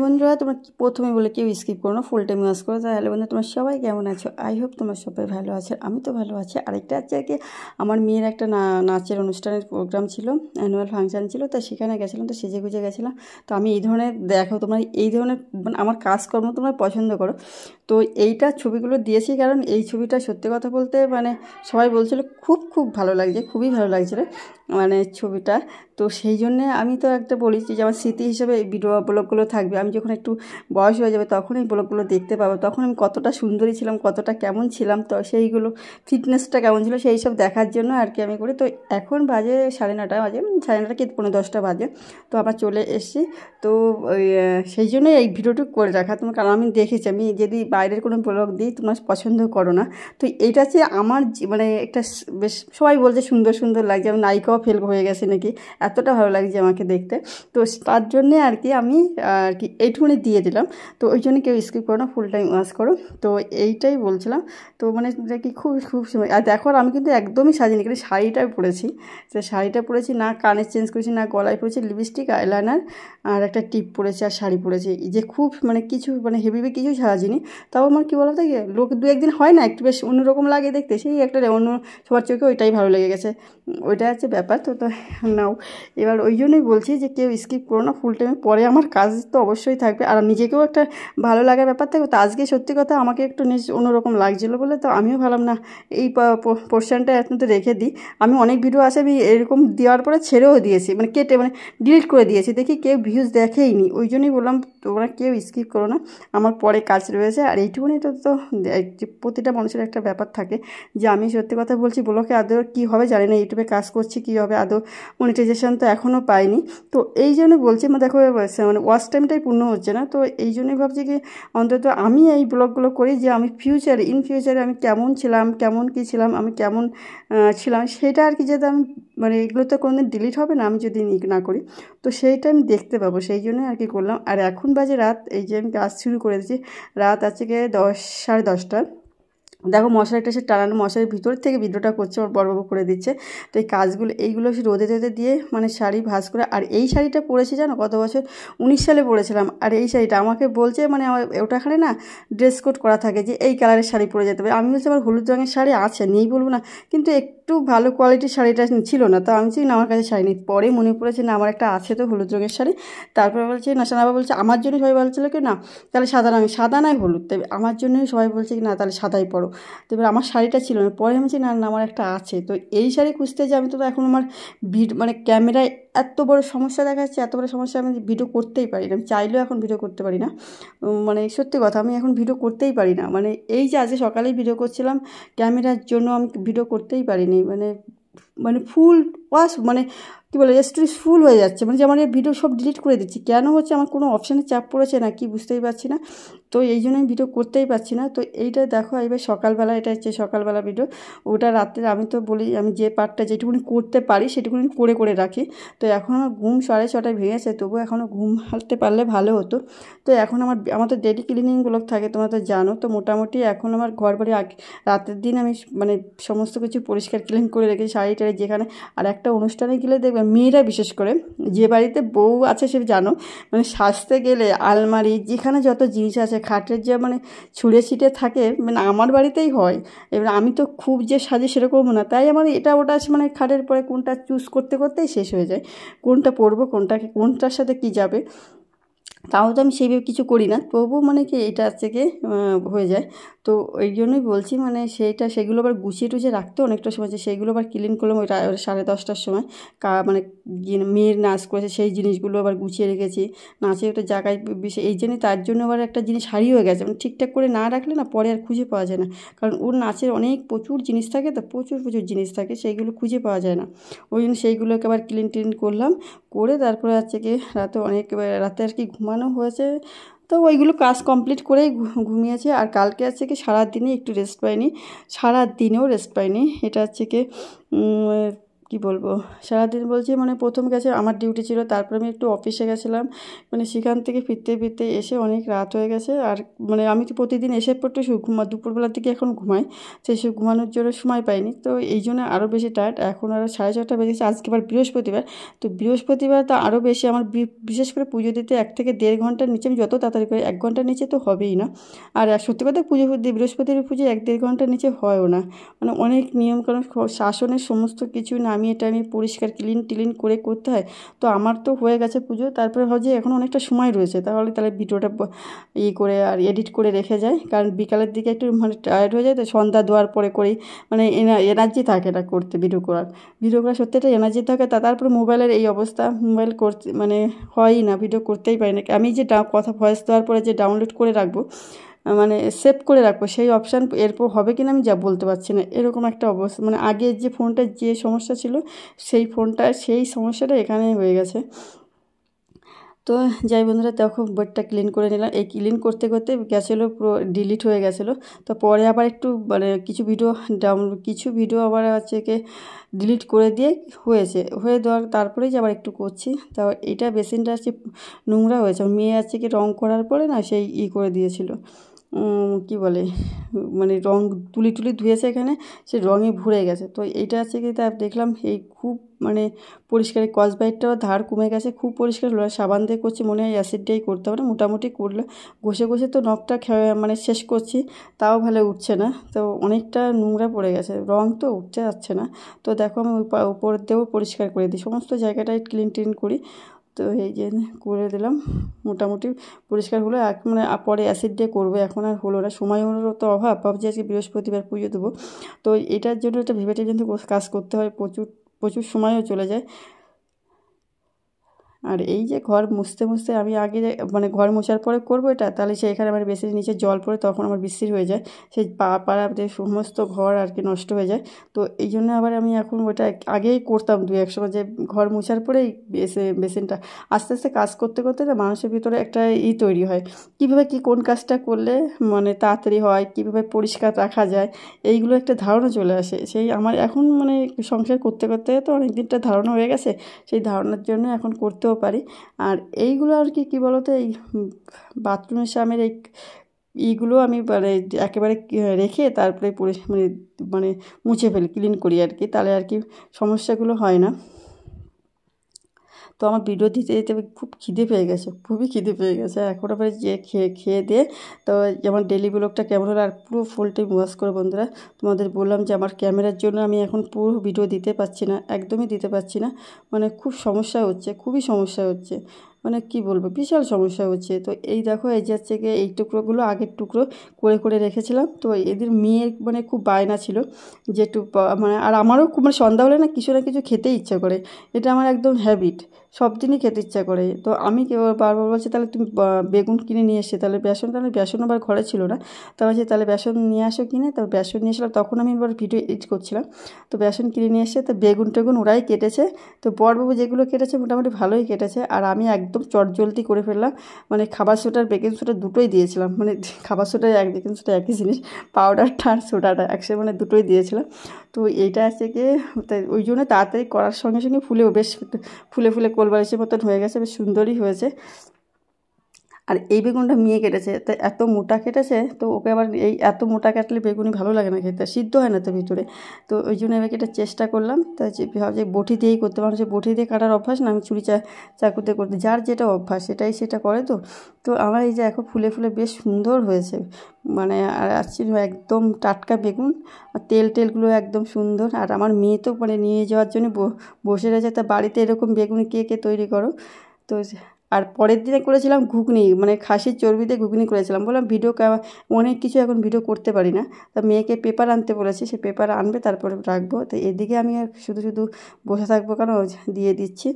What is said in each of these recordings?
বন্ধুরা তোমরা প্রথমে বলে কেউ স্কিপ করো না, ফুল টাইম ওয়াচ করো। তাহলে বন্ধু তোমরা সবাই কেমন আছো? আই হোপ তোমরা সবাই ভালো আছো, আমি তো ভালো আছি। আরেকটা আছে আর কি, আমার মেয়ের একটা নাচের অনুষ্ঠানের প্রোগ্রাম ছিল, অ্যানুয়াল ফাংশান ছিল, তো সেখানে গেছিলাম, তো সেজে গুজে গেছিলাম। তো আমি এই ধরনের দেখো, তোমরা এই ধরনের মানে আমার কাজকর্ম তোমরা পছন্দ করো, তো এইটা ছবিগুলো দিয়েছি কারণ এই ছবিটা সত্যি কথা বলতে মানে সবাই বলছিল খুব খুব ভালো লাগছে, খুবই ভালো লাগছিল মানে ছবিটা। তো সেই জন্যে আমি তো একটা বলেছি যে আমার স্মৃতি হিসেবে এই ভিডিও ব্লগগুলো থাকবে। আমি যখন একটু বয়স হয়ে যাবে তখন এই ব্লগগুলো দেখতে পাবো, তখন আমি কতটা সুন্দরী ছিলাম, কতটা কেমন ছিলাম, তো সেইগুলো ফিটনেসটা কেমন ছিল সেই সব দেখার জন্য আর কি আমি করি। তো এখন বাজে 9:30 বাজে, 9:30 কি 9:45 বাজে, তো আমরা চলে এসেছি। তো ওই সেই জন্যই এই ভিডিওটুকু করে রাখা তোমার, কারণ আমি দেখেছি আমি যদি বাইরের কোনো ব্লগ দিই তোমরা পছন্দ করো না। তো এইটা হচ্ছে আমার মানে একটা বেশ সবাই বলছে সুন্দর সুন্দর লাগছে, আমি নায়িকাও ফেল হয়ে গেছে নাকি, এতটা ভালো লাগছে আমাকে দেখতে। তো তার জন্যে আর কি আমি আর কি এইটুকুনি দিয়ে দিলাম। তো ওই জন্য কেউ স্কিপ করো না, ফুল টাইম ওয়াচ করো। তো এইটাই বলছিলাম। তো মানে কি খুব খুব সময় আর দেখো, আমি কিন্তু একদমই সাজিনি, কিন্তু শাড়িটাই পরেছি। তো শাড়িটা পরেছি, না কানে চেঞ্জ করেছি, না গলায় পরেছি, লিপস্টিক আইলাইনার আর একটা টিপ পরেছি আর শাড়ি পরেছি, যে খুব মানে কিছু মানে হেভি কিছু সাজিনি। তাও আমার কী বলো থাকে, লোক দু একদিন হয় না একটু বেশ অন্যরকম লাগে দেখতে, সেই একটা অন্য সবার চোখে ওইটাই ভালো লেগে গেছে, ওইটা হচ্ছে ব্যাপার। তো নাও এবার ওই জন্যই বলছি যে কেউ স্কিপ করো না, ফুল টাইমে পরে আমার কাজ তো অবশ্যই থাকবে আর নিজেকেও একটা ভালো লাগার ব্যাপার থাকবে। তো আজকে সত্যি কথা আমাকে একটু অন্যরকম লাগছিলো বলে তো আমিও ভাবলাম না এই পোর্শনটা এখন তো রেখে দিই। আমি অনেক ভিডিও আছে আমি এরকম দেওয়ার পরে ছেড়েও দিয়েছি, মানে কেটে মানে ডিলিট করে দিয়েছি, দেখি কেউ ভিউজ দেখেইনি, ওই জন্যই বললাম তোমরা কেউ স্কিপ করো না, আমার পরে কাজ রয়েছে। আর এইটুকুনি তো প্রতিটা মানুষের একটা ব্যাপার থাকে যে আমি সত্যি কথা বলছি, ব্লগে আদৌ কী হবে জানি না, ইউটিউবে কাজ করছি কী হবে আদৌ, মনিটাইজেশন তো এখনও পাইনি। তো এই জন্য বলছি মানে দেখো মানে ওয়াচ টাইমটাই পূর্ণ হচ্ছে না, তো এই জন্যই ভাবছি কি অন্তত আমি এই ব্লগগুলো করি যে আমি ইন ফিউচারে আমি কেমন ছিলাম, কেমন কী ছিলাম, আমি কেমন ছিলাম সেটা আর কি, যাতে আমি মানে এগুলো তো কোনোদিন ডিলিট হবে না আমি যদি না করি, তো সেইটা আমি দেখতে পাবো, সেই জন্য আর কি করলাম। আর এখন বাজে রাত, এই যে আমি কাজ শুরু করে দিয়েছি, রাত আছে গিয়ে 10, 10:30। দেখো মশারিটা সে টানানো, মশারির ভিতর থেকে ভিডিওটা করছে, ওর বড়বাবু করে দিচ্ছে। তো এই কাজগুলো এইগুলো সে রোদে দিয়ে মানে শাড়ি ভাঁজ করে। আর এই শাড়িটা পরেছি জানো কত বছর, 19 সালে পরেছিলাম। আর এই শাড়িটা আমাকে বলছে মানে ওটাখানে না ড্রেস কোড করা থাকে যে এই কালারের শাড়ি পরে যেতে হবে। আমি বলছি আমার হলুদ রঙের শাড়ি আছে, নেই বলবো না, কিন্তু একটু ভালো কোয়ালিটির শাড়িটা ছিল না, তো আমি না আমার কাছে শাড়ি নেই। পরে মনে পড়েছে না আমার একটা আছে তো হলুদ রঙের শাড়ি। তারপরে বলছে না, সানাবা বলছে আমার জন্য সবাই বলছিল কি না তাহলে সাদা রঙের, সাদা নয় হলুদ, তবে আমার জন্যই সবাই বলছে কি না তাহলে সাদাই পরো। তো এবার আমার শাড়িটা ছিল না, পরে আমি বলছি না আমার একটা আছে। তো এই শাড়ি খুঁজতে যে আমি তো এখন আমার মানে ক্যামেরায় এত বড় সমস্যা দেখা যাচ্ছে, এত বড় সমস্যা আমি ভিডিও করতেই পারি না, আমি চাইলেও এখন ভিডিও করতে পারি না। মানে সত্যি কথা আমি এখন ভিডিও করতেই পারি না, মানে এই যে আজকে সকালেই ভিডিও করছিলাম ক্যামেরার জন্য আমি ভিডিও করতেই পারিনি, মানে মানে ফুল ওয়াশ মানে কী বলে স্টোরেজ ফুল হয়ে যাচ্ছে, মানে যে আমার এই ভিডিও সব ডিলিট করে দিচ্ছি, কেন হচ্ছে আমার কোনো অপশানে চাপ পড়েছে না কি বুঝতেই পারছি না। তো এই জন্য আমি ভিডিও করতেই পারছি না। তো এইটা দেখো এবার সকালবেলা, এটা হচ্ছে সকালবেলা ভিডিও, ওটা রাত্রে আমি তো বলি আমি যে পার্টটা যেটুকুনি করতে পারি সেটুকুনি করে রাখি। তো এখন আমার ঘুম 6:30 ভেঙেছে, তবুও এখনও ঘুম হালতে পারলে ভালো হতো। তো এখন আমার তো ডেলি ক্লিনিংগুলো থাকে তোমরা তো জানো, তো মোটামুটি এখন আমার ঘর বাড়ি রাতের দিন আমি মানে সমস্ত কিছু পরিষ্কার ক্লিন করে রেখেছি, শাড়ি টাড়ি যেখানে। আর একটা অনুষ্ঠানে গেলে দেখবে মেয়েরা বিশেষ করে যে বাড়িতে বউ আছে সে জানো, মানে সাজতে গেলে আলমারি যেখানে যত জিনিস আছে খাটের যে মানে ছুঁড়ে ছিটে থাকে, মানে আমার বাড়িতেই হয়। এবার আমি তো খুব যে সাজি সেরকমও না, তাই আমার এটা ওটা আছে মানে খাটের পরে কোনটা চুজ করতেই শেষ হয়ে যায়, কোনটা পরবো কোনটার সাথে কী যাবে। তাও তো আমি সেইভাবে কিছু করি না, তবুও মানে কি এটা থেকে হয়ে যায়। তো ওই জন্যই বলছি মানে সেগুলো আবার গুছিয়ে টুছিয়ে রাখতে অনেকটা সময়, যে সেইগুলো আবার ক্লিন করলাম ওই 10:30টার সময়। মানে মেয়ের নাচ করেছে সেই জিনিসগুলো আবার গুছিয়ে রেখেছি, নাচে ওটা জায়গায় এই জন্যই, তার জন্য আবার একটা জিনিস হারিয়ে গেছে, মানে ঠিকঠাক করে না রাখলে না পরে আর খুঁজে পাওয়া যায় না, কারণ ওর নাচের প্রচুর জিনিস থাকে, তো প্রচুর জিনিস থাকে, সেইগুলো খুঁজে পাওয়া যায় না। ওই জন্য সেইগুলোকে আবার ক্লিন করলাম, করে তারপরে হচ্ছে কি রাতে আর কি ঘুমানো হয়েছে। তো ওইগুলো কাজ কমপ্লিট করেই ঘুমিয়েছে। আর কালকে হচ্ছে কি সারাদিনই একটু রেস্ট পাইনি, সারাদিনেও রেস্ট পাইনি। এটা হচ্ছে কি কি বলবো, সারাদিন বলছি মানে প্রথম গেছে আমার ডিউটি ছিল, তারপর আমি একটু অফিসে গেছিলাম, মানে সেখান থেকে ফিরতে ফিরতে এসে অনেক রাত হয়ে গেছে। আর মানে আমি তো প্রতিদিন এসে পড়তে দুপুরবেলার দিকে এখন ঘুমাই, সেই সব ঘুমানোর জন্য সময় পাইনি, তো এই জন্য আরও বেশি টায়ার্ড। এখন আরও 6:30 বেজেছে, আজকে আবার বৃহস্পতিবার, তো বৃহস্পতিবার তো আরও বেশি আমার বিশেষ করে পুজো দিতে 1 থেকে 1.5 ঘন্টার নিচে আমি যত তাড়াতাড়ি করি, 1 ঘন্টার নিচে তো হবেই না। আর সত্যি কথা পুজো বৃহস্পতির পুজো 1-1.5 ঘন্টার নিচে হয়ও না, মানে অনেক নিয়মকানুন শাসনের সমস্ত কিছু নামিয়ে টামিয়ে পরিষ্কার ক্লিন করে করতে হয়। তো আমার তো হয়ে গেছে পুজো, তারপরে ভাবছি এখন অনেকটা সময় রয়েছে, তাহলে ভিডিওটা করে আর এডিট করে রেখে যায়, কারণ বিকালের দিকে একটু মানে টায়ার্ড হয়ে যায়, তো সন্ধ্যা দেওয়ার পরে করেই মানে এনার্জি থাকে না করতে, ভিডিও করার সত্যি একটা এনার্জি থাকে। তারপরে মোবাইলের এই অবস্থা, মোবাইল করতে মানে হয়ই না, ভিডিও করতেই পারি না। আমি যে কথা ভয়েস দেওয়ার পরে যে ডাউনলোড করে রাখবো, মানে সেভ করে রাখবো, সেই অপশান এরপর হবে কিনা আমি যা বলতে পারছি না, এরকম একটা অবস্থা। মানে আগের যে ফোনটার যে সমস্যা ছিল, সেই সমস্যাটা এখানে হয়ে গেছে। তো যাই বন্ধুরা, দেখো বোর্ডটা ক্লিন করে নিলাম। এই ক্লিন করতে করতে গেছিলো পুরো ডিলিট হয়ে গেছিলো, তো পরে আবার একটু মানে কিছু ভিডিও আবার হচ্ছে কি ডিলিট করে দিয়ে হয়ে দেওয়ার তারপরেই যে আবার একটু করছি। তা এটা বেসিনটা হচ্ছে নোংরা হয়েছে, মেয়ে আছে কি রং করার পরে না সেই করে দিয়েছিল, কি বলে মানে রং তুলি ধুয়েছে এখানে, সে রঙে ভরে গেছে। তো এইটা আছে কি তা দেখলাম এই খুব মানে পরিষ্কার, কসবাইটটাও ধার কমে গেছে, খুব পরিষ্কার হলো। সাবান দিয়ে করছি, মনে হয় অ্যাসিড দিয়েই করতে হবে না, মোটামুটি করলে ঘষে তো নখটা মানে শেষ করছি, তাও ভালো উঠছে না, তো অনেকটা নোংরা পড়ে গেছে, রং তো উঠতে যাচ্ছে না। তো দেখো আমি উপর দিয়েও পরিষ্কার করে দিই, সমস্ত জায়গাটাই ক্লিন করি। তো এই যে করে দিলাম, মোটামুটি পরিষ্কার হলো। মানে পরে অ্যাসিড দিয়ে করবো, এখন আর হলো না, সময়ও তো অভাব, ভাবছি আজকে বৃহস্পতিবার পুজো দেবো, তো এটার জন্য একটা ভেবে কিন্তু কাজ করতে হয়, প্রচুর সময়ও চলে যায়। আর এই যে ঘর মুছতে আমি আগে মানে ঘর মোছার পরে করবো এটা, তাহলে সেইখানে আমার বেশি নিচে জল পড়ে, তখন আমার বিশ্রী হয়ে যায়, সেই পাড়াতে সমস্ত ঘর আর কি নষ্ট হয়ে যায়। তো এই জন্য আবার আমি এখন ওটা আগেই করতাম 2-1 সময়, যে ঘর মোছার পরেই বেসিনটা। আস্তে আস্তে কাজ করতে করতে না মানুষের ভিতরে একটা তৈরি হয়, কীভাবে কোন কাজটা করলে মানে তাড়াতাড়ি হয়, কীভাবে পরিষ্কার রাখা যায়, এইগুলো একটা ধারণা চলে আসে। সেই আমার এখন মানে সংসার করতে তো অনেক দিনটা ধারণা হয়ে গেছে, সেই ধারণার জন্য এখন করতেও পারি। আর এইগুলো আর কি বলতো, এই বাথরুমের সামনের এইগুলো আমি মানে একেবারে রেখে তারপরে মানে মুছে ফেলি, ক্লিন করি আর কি, তাহলে আর কি সমস্যাগুলো হয় না। তো আমার ভিডিও দিতে খুব খুবই খিদে পেয়ে গেছে। এখন আবার যে খেয়ে দিয়ে তো যেমন ডেলি ব্লগটা কেমন হলো, আর পুরো ফুল টাইম ওয়াচ করে বন্ধুরা, তোমাদের বললাম যে আমার ক্যামেরার জন্য আমি এখন পুরো ভিডিও দিতে পারছি না, একদমই দিতে পারছি না, মানে খুব সমস্যা হচ্ছে, খুবই সমস্যা হচ্ছে, মানে কি বলবো, বিশাল সমস্যা হচ্ছে। তো এই দেখো, এই যে হচ্ছে গিয়ে এই টুকরোগুলো আগের টুকরো করে রেখেছিলাম, তো এদের মেয়ের মানে খুব বায়না ছিল যে একটু মানে, আর আমারও খুব মানে সন্ধ্যা হলে না কিছু খেতে ইচ্ছা করে, এটা আমার একদম হ্যাবিট, সব দিনই খেতে ইচ্ছা করে। তো আমি বারবার বলছি তাহলে তুমি বেগুন কিনে নিয়ে এসে, তাহলে বেসন আবার ঘরে ছিল না, তো বলছি তাহলে বেসন নিয়ে আসো কিনে, তো বেসন নিয়ে এসলাম, তখন আমি এবার ভিডিও এডিট করছিলাম। তো বেসন কিনে নিয়ে এসে তো বেগুন ওরাই কেটেছে, তো বড়বাবু যেগুলো কেটেছে মোটামুটি ভালোই কেটেছে, আর আমি একদম চটজলদি করে ফেললাম, মানে খাবার সোডা আর বেকিং সোডা দুটোই দিয়েছিলাম, মানে খাবার সোডা বেকিং সোডা একই জিনিস, পাউডারটা আর সোডাটা একসাথে মানে দুটোই দিয়েছিলাম। তো এইটা আছে গিয়ে তাই ওই জন্য তাড়াতাড়ি করার সঙ্গে বেশ ফুলে কোলবালিশের মতন হয়ে গেছে, বেশ সুন্দরই হয়েছে। আর এই বেগুনটা মেয়ে কেটেছে, তো এত মোটা কেটেছে, তো ওকে আবার এই এত মোটা কাটলে বেগুনি ভালো লাগে না খেতে, সিদ্ধ হয় না তো ভিতরে, তো ওই জন্য আমি এটা চেষ্টা করলাম। তো ভাবছি বটি দিয়েই করতে, মানুষ বটি দিয়ে কাটার অভ্যাস না, আমি চাকুতে করতে, যার যেটা অভ্যাস সেটা করে। তো আমার এই যে এখন ফুলে বেশ সুন্দর হয়েছে, মানে আর একদম টাটকা বেগুন, আর টেলগুলো একদম সুন্দর। আর আমার মেয়ে তো মানে নিয়ে যাওয়ার জন্য বসে রয়েছে, তা বাড়িতে এরকম বেগুনি কে তৈরি করো। তো আর পরের দিনে করেছিলাম ঘুগনি, মানে খাসির চর্বি দিয়ে ঘুগনি করেছিলাম, বললাম অনেক কিছু এখন ভিডিও করতে পারি না, তা মেয়েকে পেপার আনতে বলেছি, সে পেপার আনবে তারপরে রাখবো। তো এদিকে আমি শুধু বসে থাকবো কেন, দিয়ে দিচ্ছি।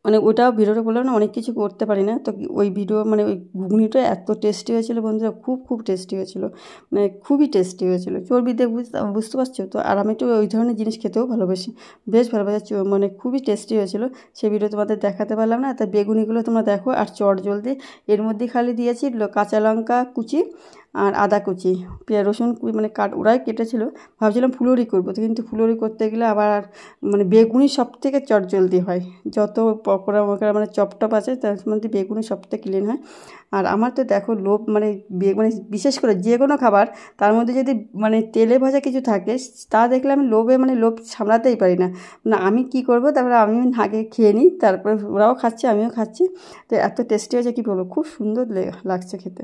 মানে ওটাও ভিডিওটা বললাম না, অনেক কিছু করতে পারি না, তো ওই মানে ওই ঘুগনিটা এত টেস্টি হয়েছিল বন্ধুরা, খুব টেস্টি হয়েছিল, মানে খুবই টেস্টি হয়েছিল, চর্বি দিয়ে বুঝতে পারছো তো। আর আমি একটু ওই ধরনের জিনিস খেতেও ভালোবাসি, বেশ ভালোবাসি, মানে খুবই টেস্টি হয়েছিল। সেই ভিডিও তোমাদের দেখাতে পারলাম না, তা বেগুনিগুলো তোমরা দেখো। আর চটজলদি এর মধ্যে খালি দিয়েছি কাঁচা লঙ্কা কুচি আর আদা কুচি, পেঁয়াজ রসুন মানে ওরাই কেটেছিল। ভাবছিলাম ফুলুরি করবো, তো কিন্তু ফুলুরি করতে গেলে আবার মানে বেগুনি সবথেকে চটজলদি হয়। যত পকোড়া মকোড়া মানে চপটপ আছে তার মধ্যে বেগুনি সবথেকে ক্লিন হয়। আর আমার তো দেখো লোভ মানে মানে বিশেষ করে যে কোনো খাবার তার মধ্যে যদি মানে তেলে ভাজা কিছু থাকে তা দেখলে আমি মানে লোভ সামলাতেই পারি না। না আমি কি করব, তারপরে আমি আগে খেয়ে নিই, তারপরে ওরাও খাচ্ছে আমিও খাচ্ছি। তো এত টেস্টি হয়েছে কী বলবো, খুব সুন্দর লাগছে খেতে।